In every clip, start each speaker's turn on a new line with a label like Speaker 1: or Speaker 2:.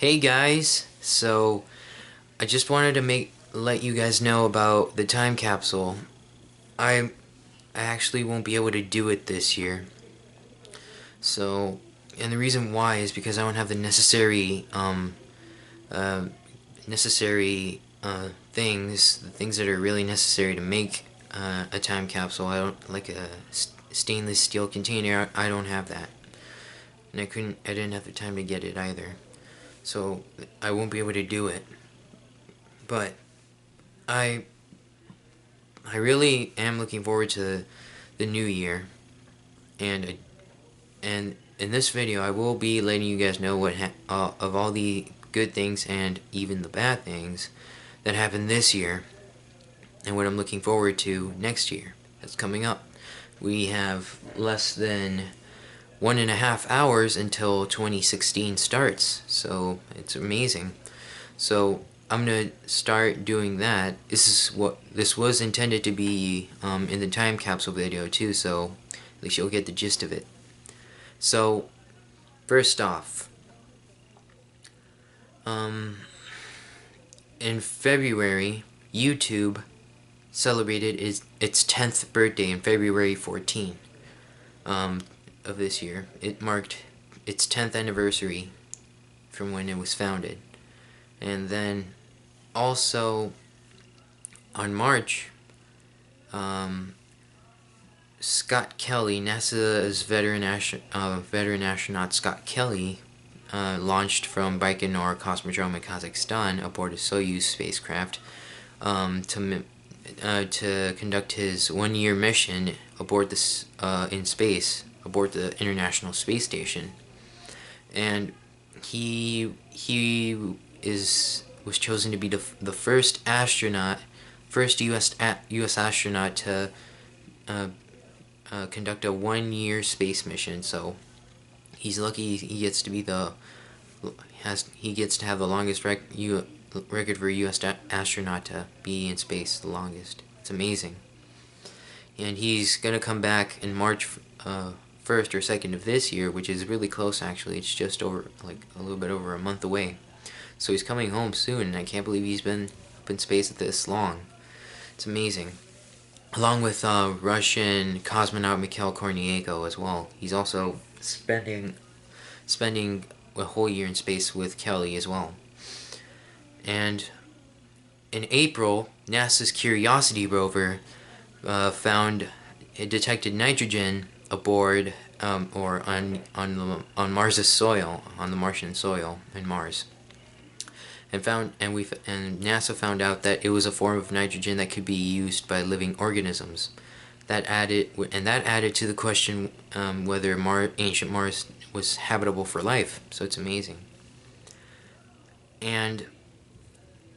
Speaker 1: Hey guys, so I just wanted to let you guys know about the time capsule. I I actually won't be able to do it this year. So, and the reason why is because I don't have the uh, necessary things, the things that are really necessary to make a time capsule. I don't like a stainless steel container. I don't have that, and I didn't have the time to get it either. So I won't be able to do it. But I I really am looking forward to the new year, and and in this video I will be letting you guys know of all the good things and even the bad things that happened this year, and what I'm looking forward to next year that's coming up. We have less than 1.5 hours until 2016 starts, so it's amazing. So I'm gonna start doing that. This was intended to be in the time capsule video too, so at least you'll get the gist of it. So first off, um, in February, YouTube celebrated its 10th birthday in February 14 of this year. It marked its 10th anniversary from when it was founded, and then also on March, um, Scott Kelly, NASA's veteran astronaut Scott Kelly, launched from Baikonur Cosmodrome in Kazakhstan aboard a Soyuz spacecraft to conduct his one-year mission in space aboard the International Space Station, and he was chosen to be the first U.S. astronaut to uh, conduct a one-year space mission. So he's lucky he gets to have the longest record for a U.S. astronaut to be in space the longest. It's amazing. And he's gonna come back in March 1st or 2nd of this year, which is really close actually. It's just over, like, a little bit over a month away. So he's coming home soon, and I can't believe he's been up in space this long. It's amazing. Along with Russian cosmonaut Mikhail Kornienko as well. He's also spending a whole year in space with Kelly as well. And in April, NASA's Curiosity rover found it detected nitrogen aboard or on Mars's soil, on the Martian soil in Mars, and NASA found out that it was a form of nitrogen that could be used by living organisms. That added to the question whether ancient Mars was habitable for life. So it's amazing. And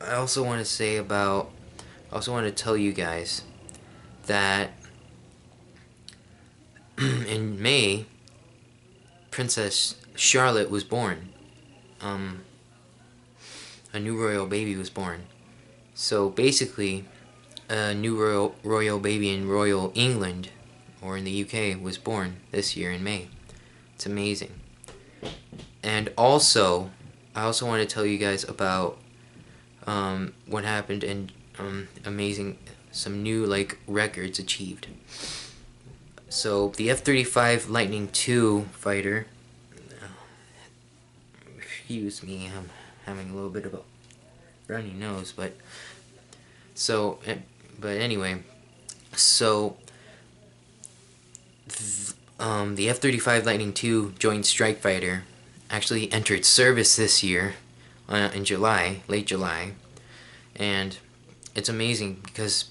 Speaker 1: I also want to tell you guys that in May, Princess Charlotte was born. A new royal baby was born. So basically, a new royal baby in Royal England, or in the UK, was born this year in May. It's amazing. And also, I also want to tell you guys about what happened and some new records achieved. So the F-35 Lightning II fighter, excuse me, I'm having a little bit of a runny nose, but anyway, so the F-35 Lightning II Joint Strike Fighter actually entered service this year in late July, and it's amazing because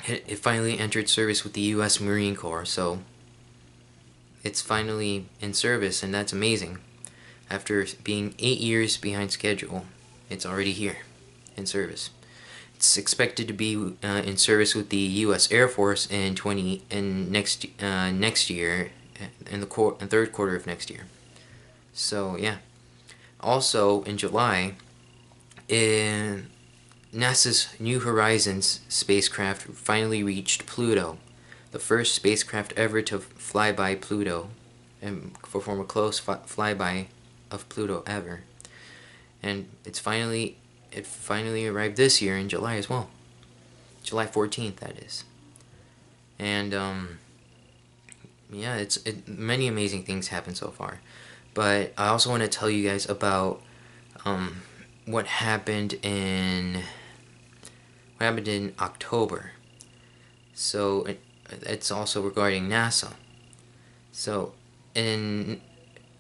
Speaker 1: it finally entered service with the U.S. Marine Corps. So it's finally in service, and that's amazing. After being 8 years behind schedule, it's already here in service. It's expected to be in service with the U.S. Air Force next year, in the third quarter of next year. So yeah. Also in July, NASA's New Horizons spacecraft finally reached Pluto, the first spacecraft ever to fly by Pluto and perform a close flyby of Pluto ever. and it finally arrived this year in July as well. July 14th, that is. And yeah, many amazing things happened so far. But I also want to tell you guys about what happened in October. So it's also regarding NASA. So in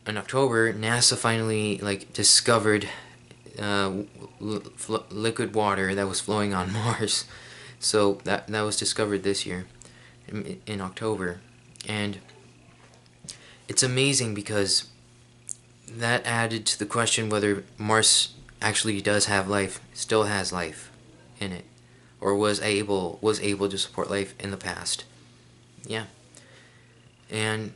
Speaker 1: October, NASA finally discovered liquid water that was flowing on Mars. So that was discovered this year in October, and it's amazing because that added to the question whether Mars actually does have life, still has life in it, or was able to support life in the past. Yeah, and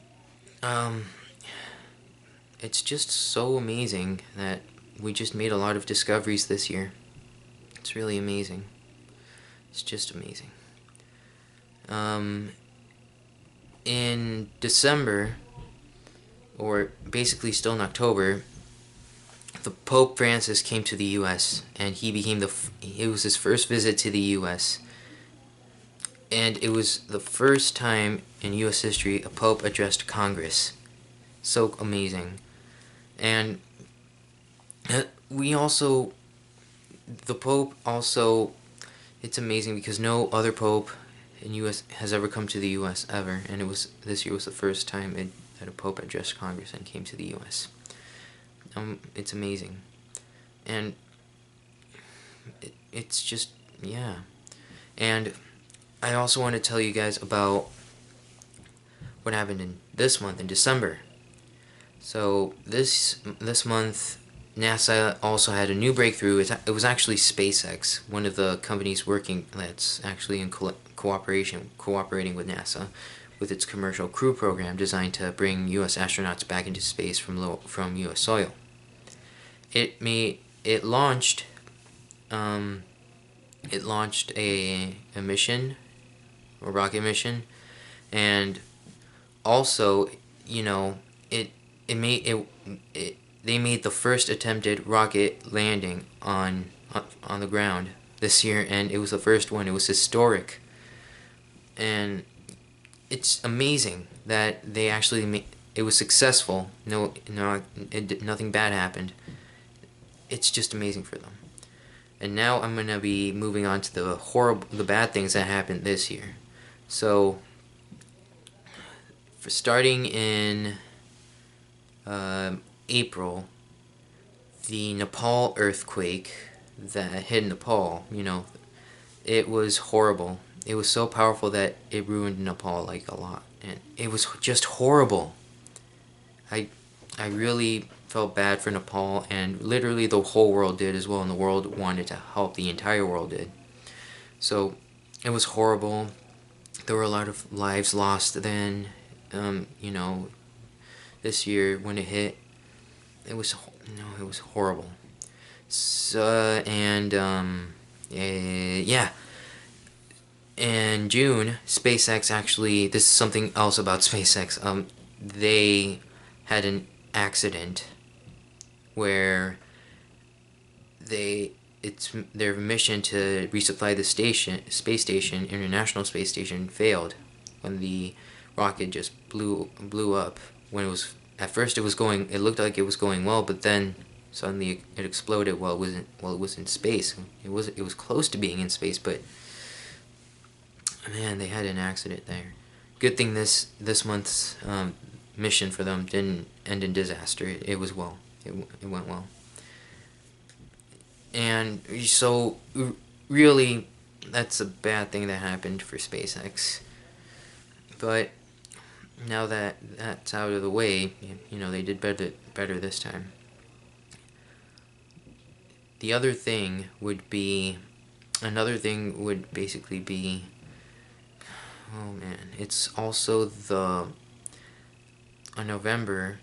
Speaker 1: it's just so amazing that we just made a lot of discoveries this year. It's really amazing. It's just amazing. In December, or basically still in October, the Pope Francis came to the U.S. and it was his first visit to the U.S. And it was the first time in U.S. history a Pope addressed Congress. So amazing. And the Pope also, it's amazing because no other Pope in U.S. has ever come to the U.S. ever, and this year was the first time that a Pope addressed Congress and came to the U.S. It's amazing, and it's just, yeah. And I also want to tell you guys about what happened in this month, in December. So this month, NASA also had a new breakthrough. It was actually SpaceX, one of the companies that's actually in cooperating with NASA, with its commercial crew program designed to bring U.S. astronauts back into space from U.S. soil. It launched a mission, a rocket mission, and also, they made the first attempted rocket landing on the ground this year, and it was the first one. It was historic, and it's amazing that they actually it was successful. Nothing bad happened. It's just amazing for them. And now I'm gonna be moving on to the bad things that happened this year. So, for starting in April, the Nepal earthquake that hit Nepal, it was horrible. It was so powerful that it ruined Nepal a lot, and it was just horrible. I really felt bad for Nepal, and literally the whole world did as well, and the world wanted to help. The entire world did. So it was horrible. There were a lot of lives lost then. This year when it hit, it was horrible. So, and yeah. In June, SpaceX actually, this is something else about SpaceX. They had an accident where their mission to resupply the space station, International Space Station, failed when the rocket just blew up. When at first it looked like it was going well, but then suddenly it exploded while it was in space. It was close to being in space, but man, they had an accident there. Good thing this month's mission for them didn't end in disaster. It was well. It went well. And so, really, that's a bad thing that happened for SpaceX. But now that that's out of the way, they did better this time. Another thing would basically be, oh man, it's also on November,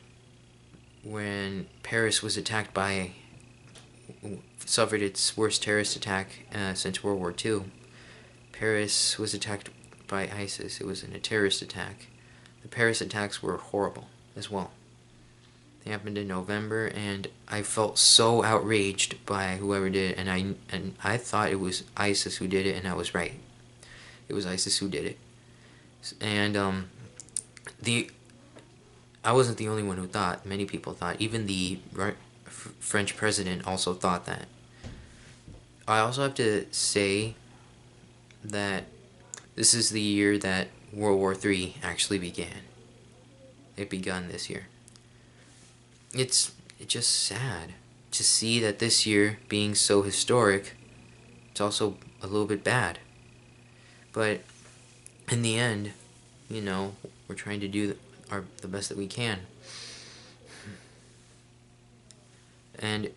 Speaker 1: when Paris was suffered its worst terrorist attack since World War II. Paris was attacked by ISIS. It was a terrorist attack. The Paris attacks were horrible as well. happened in November, and I felt so outraged by whoever did it, and I thought it was ISIS who did it, and I was right. It was ISIS who did it. And the I wasn't the only one who thought. Many people thought. Even the French president also thought that. I also have to say that this is the year that World War III actually began. It begun this year. It's just sad to see that this year being so historic, it's also a little bit bad. But in the end, you know, we're trying to do the best that we can. And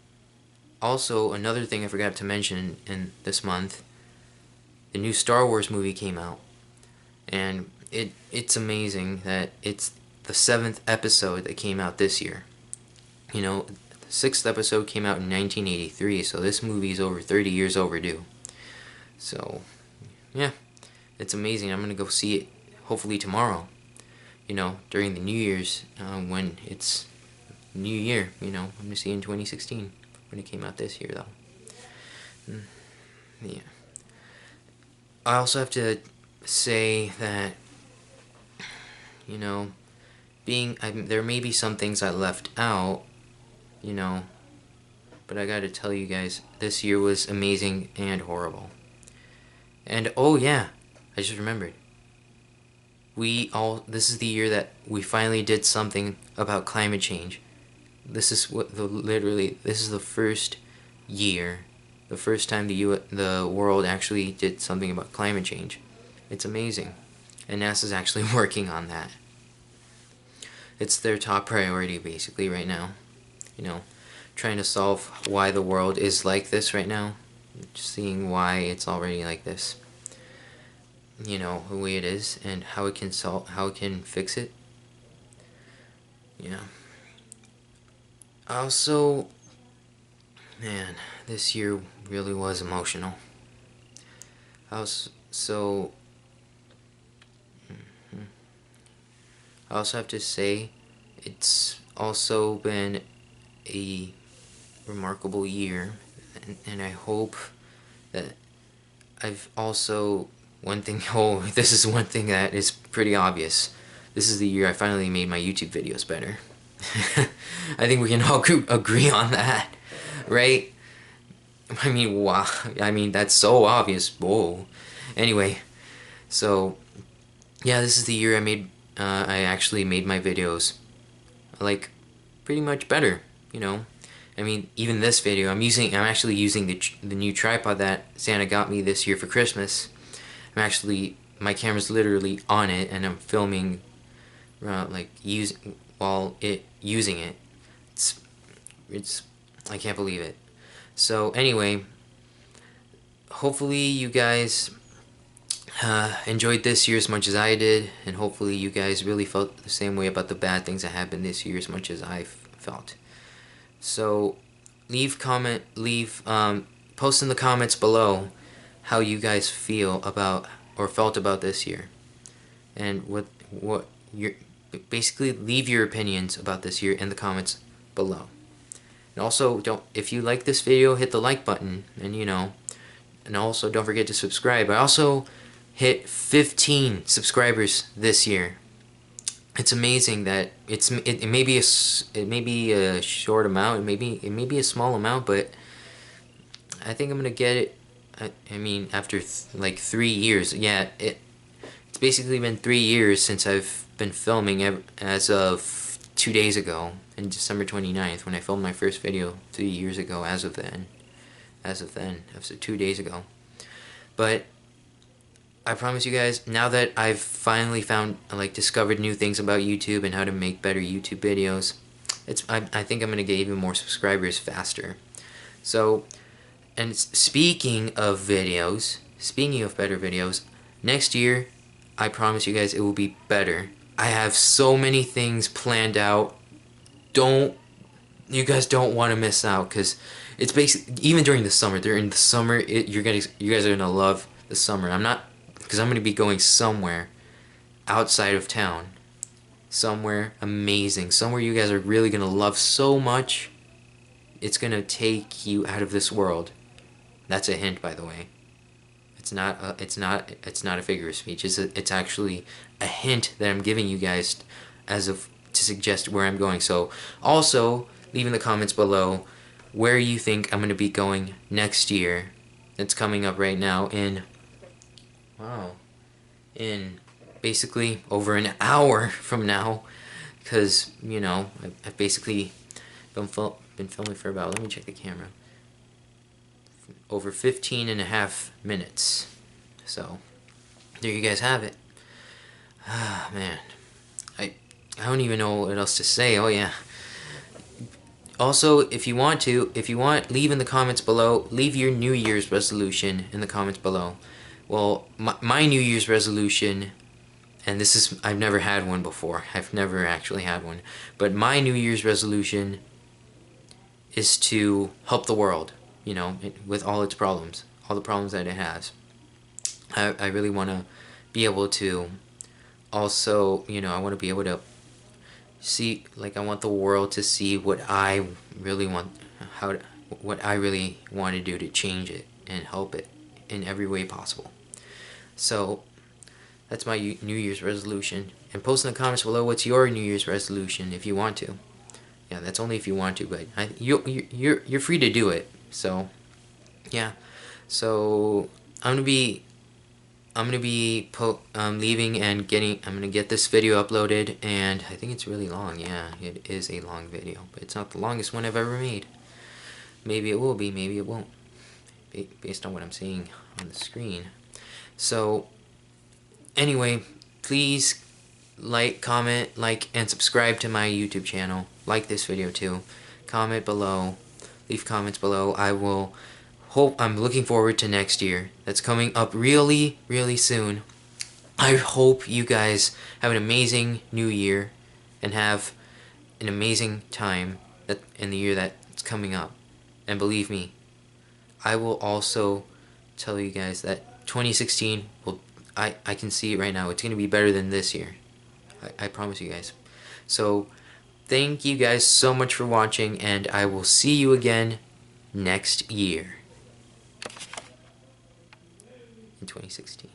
Speaker 1: also, another thing I forgot to mention in this month, the new Star Wars movie came out. And it's amazing that it's the 7th episode that came out this year. You know, the 6th episode came out in 1983, so this movie is over 30 years overdue. So, yeah, it's amazing. I'm going to go see it hopefully tomorrow, you know, during the New Year's, when it's New Year, you know. I'm going to see it in 2016, when it came out this year, though. Yeah. I also have to say that, you know, there may be some things I left out, you know, but I gotta tell you guys, this year was amazing and horrible. And oh yeah, I just remembered. This is the year that we finally did something about climate change. This is this is the first year, the first time the world actually did something about climate change. It's amazing. And NASA's actually working on that. It's their top priority basically right now. You know, trying to solve why the world is like this right now. Seeing why it's already like this. You know, the way it is and how it can fix it. Yeah. Also, man, this year really was emotional. I also have to say, it's also been a remarkable year, and I hope that I've also, this is one thing that is pretty obvious. This is the year I finally made my YouTube videos better. I think we can all agree on that, right? I mean, wow. I mean, that's so obvious. Whoa. Anyway, so yeah, this is the year I actually made my videos, like, pretty much better, you know. I mean, even this video, I'm actually using the new tripod that Santa got me this year for Christmas. My camera's literally on it, and I'm filming, using it. It's I can't believe it. So anyway, hopefully you guys enjoyed this year as much as I did, and hopefully you guys really felt the same way about the bad things that happened this year as much as I felt. So post in the comments below how you guys feel about or felt about this year, and what basically leave your opinions about this year in the comments below. And also, if you like this video, hit the like button, and also don't forget to subscribe. I also hit 15 subscribers this year. It's amazing that it may be a short amount, it may be a small amount, but I think I'm gonna get it. I mean, after like 3 years. Yeah, it's basically been 3 years since I've been filming, as of 2 days ago, on December 29th, when I filmed my first video 3 years ago. As of 2 days ago. But I promise you guys, now that I've finally discovered new things about YouTube and how to make better YouTube videos, I think I'm gonna get even more subscribers faster. So, and speaking of better videos, next year, I promise you guys, it will be better. I have so many things planned out. You guys don't want to miss out, because it's basically, even during the summer, you guys are gonna love the summer. Because I'm gonna be going somewhere outside of town, somewhere amazing, somewhere you guys are really gonna love so much. It's gonna take you out of this world. That's a hint, by the way. It's not a figure of speech. It's actually a hint that I'm giving you guys to suggest where I'm going. So also leave in the comments below where you think I'm going to be going next year. It's coming up right now in basically over an hour from now, because you know I've basically been filming for about, let me check the camera, over 15 and a half minutes. So there you guys have it. Ah, man, I don't even know what else to say. Oh yeah, also if you want, leave in the comments below, leave your New Year's resolution in the comments below. Well, my New Year's resolution, and this is, I've never had one before, I've never actually had one, but my New Year's resolution is to help the world, you know, with all its problems, all the problems that it has. I really want to be able to also, you know, I want to be able to see, like, I want the world to see what I really want, what I really want to do to change it and help it in every way possible. So that's my New Year's resolution. And post in the comments below what's your New Year's resolution if you want to. Yeah, that's only if you want to, but you're free to do it. So yeah, so I'm gonna be leaving and I'm gonna get this video uploaded, and I think it's really long. Yeah, it is a long video, but it's not the longest one I've ever made. Maybe it will be, maybe it won't, based on what I'm seeing on the screen. So anyway, please comment, and subscribe to my YouTube channel. Like this video too. Comment below. Leave comments below. I'm looking forward to next year. That's coming up really, really soon. I hope you guys have an amazing new year and have an amazing time in the year that's coming up. And believe me, I will also tell you guys that 2016 I can see it right now. It's going to be better than this year. I promise you guys. So thank you guys so much for watching, and I will see you again next year in 2016.